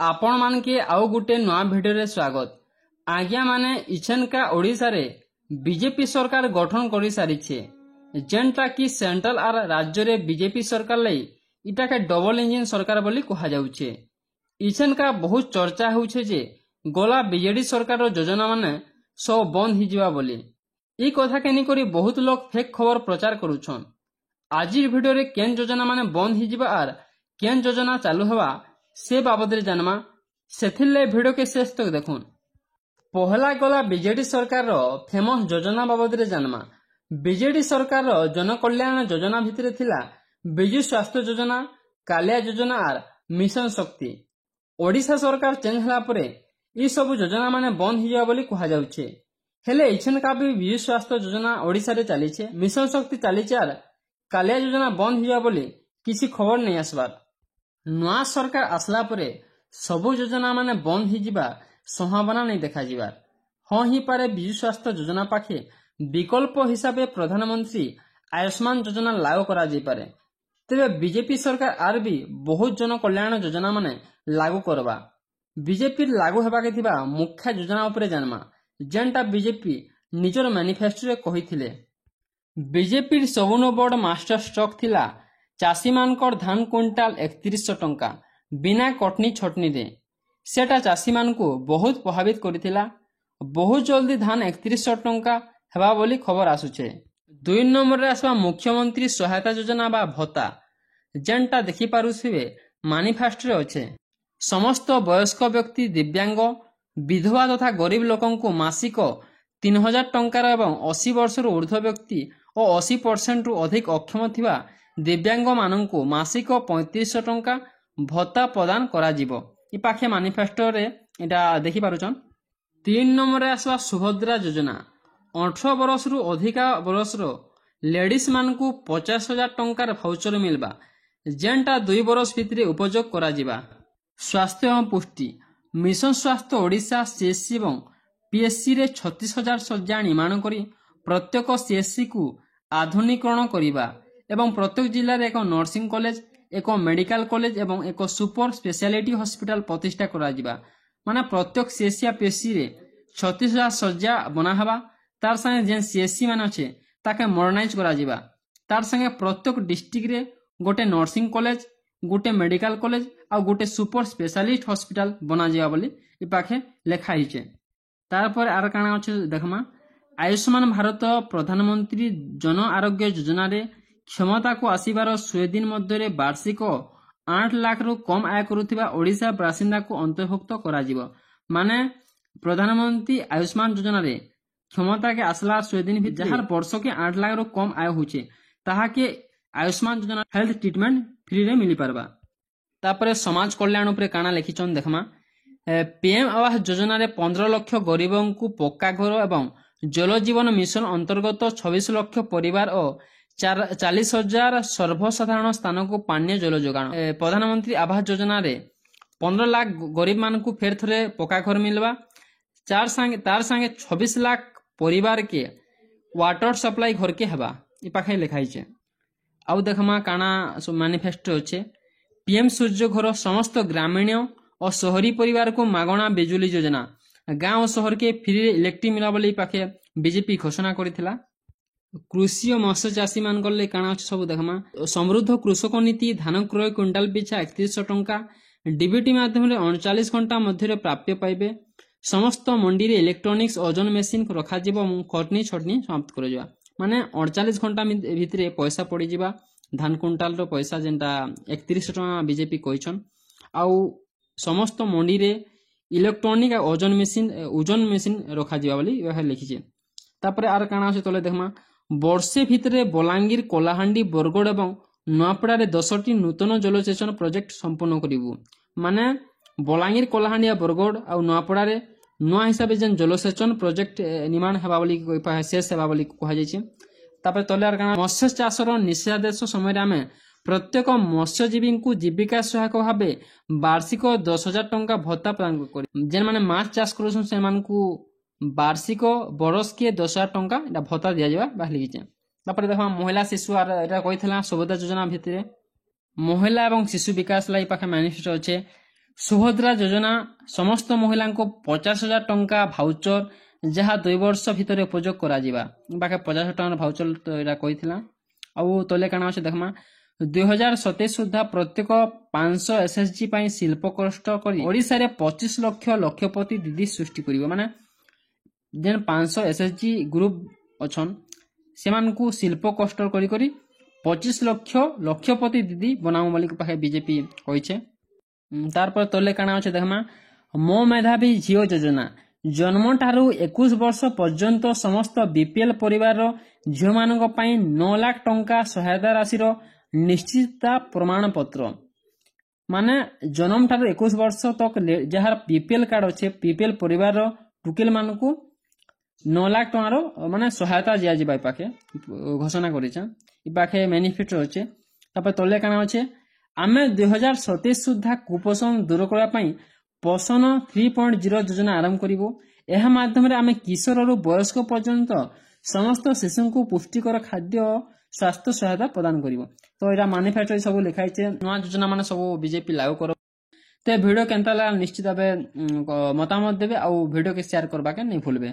आपण मानके आउ गुटे नुआ भिडियो रे स्वागत। आज्ञा माने इछनका ओडिशा रे बीजेपी सरकार गठन करि सारिछे, जेनटा कि सेंट्रल आर राज्य रे बीजेपी सरकार लई इटा के डबल इंजन सरकार बोली कहा जाउछे। इछनका बहुत चर्चा होउछे जे गोला बीजेडी सरकार रो योजना माने सब बंद हि जिवा बोली। ई कथा के नि करी बहुत लोग फेक खबर प्रचार करूछन। आजिर भिडियो रे केन योजना माने बंद हि जिवा आर केन योजना चालू हवा से बाबद रे जानमा, सेथिले भिडियो के शेष तक देखुन। पहला गला बीजेडी सरकार रो फेमस योजना बाबद रे जानमा। बीजेडी सरकार रो जन कल्याण योजना भितरे थिला बिजु स्वास्थ्य योजना, कालिया योजना आर मिशन शक्ति। ओडिशा सरकार चेंज हला परे ई सब योजना माने बंद हि जावा बोली कहा जाउछे। हेले इछन का भी बिजु स्वास्थ्य योजना ओडिशा रे चालिछे, मिशन शक्ति चालिछे आर कालिया योजना बंद हि जावा बोली किसी खबर नै आसबार। नुआ सरकार आसला परे सबु योजना माने बंद हि जिबा संभावना नहीं देखा जिबार। हाँ ही पारे बिजु स्वास्थ्य योजना पाखे विकल्प हिसाबे प्रधानमंत्री आयुष्मान योजना लागू करा जाई पारे। तेबे बीजेपी सरकार आर भी बहुत जन कल्याण योजना माने लागू करबा। बीजेपी लागू हेबा के थिबा मुख्य योजना उपरे जानमा, जेनटा बीजेपी निजर मैनिफेस्टो रे कहिथिले। बीजेपी सबुनो बड़ मास्टर स्ट्रोक थिला चाषी मानकर धान क्विंटाल 3100 टंका बिना कटनी छटनी दे। सेटा चाषी मान को बहुत प्रभावित करिथिला। बहुत जल्दी धान 3100 टंका हेबा बोली खबर आसुछे। 2 नंबर रे आसबा मुख्यमंत्री सहायता योजना बा भत्ता, जेनटा देखि पारुथिबे मैनिफेस्टो रे अछि। समस्त वयस्क व्यक्ति, दिव्यांग, विधवा तथा गरीब लोकन को मासिक 3000 टंकार एवं 80 वर्ष रो ऊर्ध्व व्यक्ति और 80% रु अधिक अक्षम थिबा दिव्यांग माननकु मासिक 3500 टंका भत्ता प्रदान करा जिवो। इ पाखे मैनिफेस्टो रे एटा देखि पारुछन। 3 नंबर रे आसवा सुभद्रा योजना। 18 वर्ष रु अधिका वर्ष रो लेडीज मानकु 50,000 टंकार भाउचर मिलबा, जेनटा 2 वर्ष भितरे उपयोग करा जिबा। स्वास्थ्य एवं पुष्टि मिशन स्वास्थ्य ओडिशा सीएससी एवं पीएससी रे 36,000 शଯ୍या निर्माण करी प्रत्येक सीएससी को आधुनिकरण करिबा एवं प्रत्येक जिल्ला रे एक नर्सिंग कॉलेज, एक मेडिकल कॉलेज एवं एक सुपर स्पेशलिटी हॉस्पिटल प्रतिष्ठा करा जिबा। माने प्रत्येक सीएससी या पीएससी रे 36,000 शଯ୍या बना हबा। तार संगे जे सीएससी मान अछि ताके मॉडर्नाइज करा जिबा। तार संगे प्रत्येक डिस्ट्रिक्ट रे गोटे नर्सिंग कॉलेज, गोटे मेडिकल कॉलेज आ गोटे सुपर स्पेशलिस्ट हॉस्पिटल बना जिबा बोली इ पाखे लेखा हिचे। तार पर आर काना अछि देखमा, आयुष्मान भारत प्रधानमंत्री जन आरोग्य योजना रे क्षमता को आसीबार 100 दिन मध्य वार्षिक 8 लाख रु कम आय करुथिबा ओडिशा बासिंदा को अंतर्भुक्त करा जिवो। माने प्रधानमंत्री आयुष्मान योजना रे क्षमता के आसला 100 दिन भितर जहार वर्ष के 8 लाख रु कम आय होचे ताहा के आयुष्मान योजना हेल्थ ट्रीटमेंट फ्री रे मिली परबा। तापरे समाज कल्याण उपरे काना लिखिचन देखमा, पीएम आवास योजना रे 15 लाख गरीबों को पक्का घर एवं जल जीवन मिशन अंतर्गत 26 लाख परिवार और 40,000 सर्वसाधारण स्थान को पानीय जल जोगाण। प्रधानमंत्री आवास योजना रे 15 लाख गरीब मान को फेर थरे पक्का घर मिलवा। तार संगे 26 लाख परिवार के वाटर सप्लाई घर के हवा इ पाखे लिखाई छे। आउ देखमा काना मैनिफेस्टो छे, पीएम सूर्य घर समस्त ग्रामीण और शहरी परिवार को मागणा बिजुली योजना, गांव और शहर के फ्री इलेक्ट्रिक मिला बोली पाखे बीजेपी घोषणा करिथिला। कृषि और मत्स्य चाषी मान गले काना अछि सब देखमा, समृद्ध कृषक नीति, धान क्रय क्विंटाल पिछा 3100 टंका डीबीटी माध्यम रे 39 घंटा मध्य प्राप्य पाइबे। समस्त मंडी रे इलेक्ट्रॉनिक्स ओजन मशीन रखा जिवो, कटनी छटनी समाप्त कर जिवो। माने 48 घंटा भितरे पैसा पड़ी जिवा। धान क्विंटाल रो पैसा जेंटा 3100 टंका बीजेपी कहिछन। आउ समस्त मंडी रे इलेक्ट्रॉनिक ओजन मशीन रखा जिवो बोली यह लिखिछे। तापरे आर काना अछि तले देखमा, वर्षे भितरे बलांगीर, कोलाहांडी, बरगड़ एवं नुआपड़ा रे 10टी नूतन जलसेचन प्रोजेक्ट संपूर्ण करिवु। माने बलांगीर, कोलाहांडी आ बरगड़ आ नुआपड़ा रे नुआ हिसाबे जेन जलसेचन प्रोजेक्ट निर्माण हेबा बोली शेष हेबा बोली कहा जायछि। तापर तले आर काना, मत्स्य चाषर निषेधादेश समय आमे प्रत्येक मत्स्यजीवी को जीविका सहायक भावे वार्षिक 10,000 टंका भत्ता प्रदान करी। जेन माने माछ चाष करूछन से मान को वार्षिक बरस के 10,000 टंका एटा भत्ता दिया जाबा बाहली लिखिचे। तापर देखा महिला शिशु आर एटा कहिथला सुभद्रा योजना भितरे महिला एवं शिशु विकास लाई पाखे मैनिफेस्टो अछि। ସୁଭଦ୍ରା ଯୋଜନା ସମସ୍ତ ମହିଳାଙ୍କୁ 50,000 ଟଙ୍କା ଭାଉଚର ଯାହା 2 ବର୍ଷ ଭିତରେ ଉପଯୋଗ କରାଯିବା ବାକେ 50,000 ଟଙ୍କାର ଭାଉଚର ଏଇଟା କହିଥିଲା। ଆଉ ତଲେ କାଣା ଅଛି ଦେଖମା 2027 ସୁଦ୍ଧା ପ୍ରତ୍ୟେକ 500 SSG ପାଇଁ ଶିଳ୍ପ କଷ୍ଟ କରି ଓଡ଼ିଶାରେ 25 ଲକ୍ଷ ଲକ୍ଷପତି ଦିଦି ସୃଷ୍ଟି କରିବ। ମାନେ ଯେନ୍ 500 SSG ଗ୍ରୁପ ଅଛନ୍ ସେମାନଙ୍କୁ ଶିଳ୍ପ କଷ୍ଟ କରି 25 ଲକ୍ଷ ଲକ୍ଷପତି ଦିଦି ବନାଉ ବୋଲି ପାଖେ ବିଜେପି କହିছে। ତାରପରେ ତଲେ କାଣା ଅଛି ଦେଖମା ମୋ ମେଧାବୀ ଝିଅ ଯୋଜନା ଜନ୍ମଠାରୁ 21 ବର୍ଷ ପର୍ଯ୍ୟନ୍ତ ସମସ୍ତ BPL ପରିବାରର ଝିଅମାନଙ୍କ ପାଇଁ 9 ଲାख ଟଙ୍କା ସହାୟତା ରାଶିର ନିଶ୍ଚିତ ପ୍ରମାଣପତ୍ର। ମାନେ ଜନ୍ମ ଠାରୁ 21 ବର୍ଷ ତକ ଯାହାର BPL କାର୍ଡ ଅଛି BPL ପରିବାରର ଟୁକେଲ ମାନଙ୍କୁ 9 ଲାख ଟଙ୍କାର ମାନେ ସହାୟତା ଦିଆଯିବା ପାଖେ ଘୋଷଣା କରିଛେ। ଇ ପାଖେ ମ୍ୟାନିଫେଷ୍ଟୋ ଅଛି। ତାପରେ ତଲେ କାଣା ଅଛି ଆମେ 2027 ସୁଦ୍ଧା କୁପୋଷଣ ଦୂର କରିବା ପାଇଁ ପୋଷଣ 3.0 ଯୋଜନା ଆରମ୍ଭ କରିବୁ। ଏହା ମାଧ୍ୟମରେ ଆମେ କିଶୋରରୁ ବୟସ୍କ ପର୍ଯ୍ୟନ୍ତ ସମସ୍ତ ଶିଶୁଙ୍କୁ ପୁଷ୍ଟିକର ଖାଦ୍ୟ ସ୍ୱାସ୍ଥ୍ୟ ସହାୟତା ପ୍ରଦାନ କରିବ। ତ ଏଇଟା ମ୍ୟାନିଫେଷ୍ଟୋ ସବୁ ଲେଖା ହେଇছে। ନୂଆ ଯୋଜନା ମାନେ ସବୁ ବିଜେପି ଲାଗୁ କର। ତ ଭିଡ଼ିଓ କେନ୍ତା ଲାଗଲା ନିଶ୍ଚିତ ଭାବେ ମତାମତ ଦେବେ ଆଉ ଭିଡ଼ିଓ କେ ସେୟାର करबाके नहीं भूलबे।